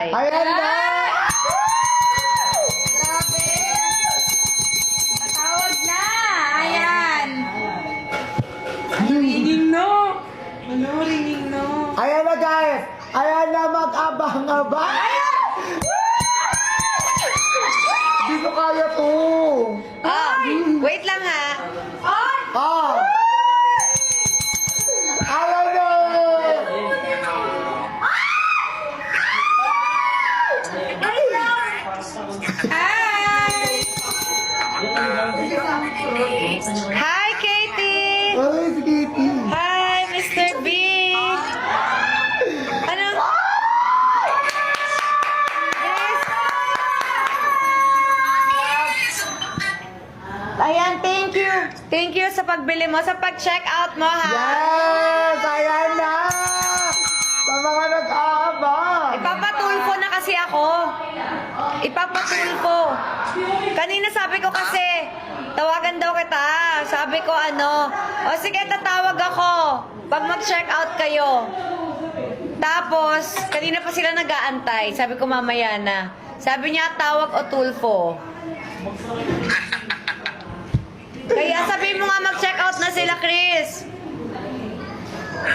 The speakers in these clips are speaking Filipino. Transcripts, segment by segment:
Ayan na! Grabe! Matawag na! Ayan! Ringing no! Ano, ringing no? Ayan na guys! Ayan na, mag-abang-abang! Hindi ko kaya to! Wait lang ha. Ah! Ayan na! Hi! Hi, Katie! Ay, si Kitty! Hi, Mr. B! Ano? Yes! Ayan, thank you. Thank you sa pagbili mo, sa pag-check out mo, ha? Yes! Ayan na! Sa mga nag-aabang! Ipapatulfo na kasi ako. Ipapatulfo. Kanina sabi ko kasi, tawagan daw kita. Sabi ko ano, o sige, tatawag ako pag mag-check out kayo. Tapos, kanina pa sila nag-aantay. Sabi ko mamaya na. Sabi niya, tawag o tulfo. Kaya sabi mo nga mag-check out na sila, Chris.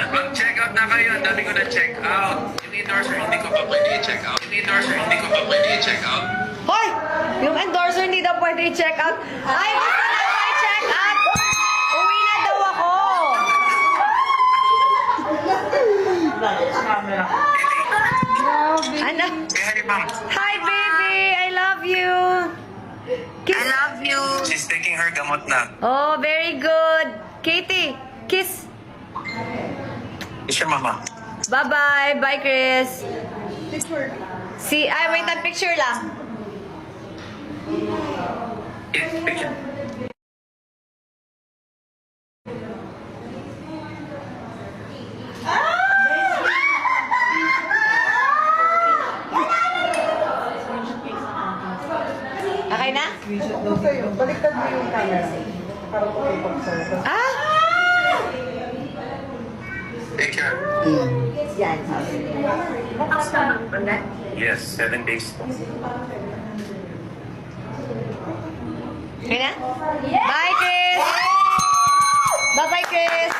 Mag-check out na kayo. Ang dami ko na-check out. Yung endorser, hindi ko pa pwede i-check out. Yung endorser, hindi ko pa pwede i-check out. Hoy! Yung endorser hindi daw pwede i-check out. Ay, gusto na ako i-check out! Uwi na daw ako! Ano? Hey, ma'am. Hi, baby! I love you! Kiss. I love you. She's taking her gamot na. Oh, very good! Katie, kiss! Is your mama? Bye-bye! Bye, Chris! Si, ay, wait, ang picture lang. Yeah, picture. Okay na? Baliktad mo yung camera. Para po kayo pag-sarap. Ah! Take care. Yes, 7 days. Okay na? Bye, Chris! Bye-bye, Chris!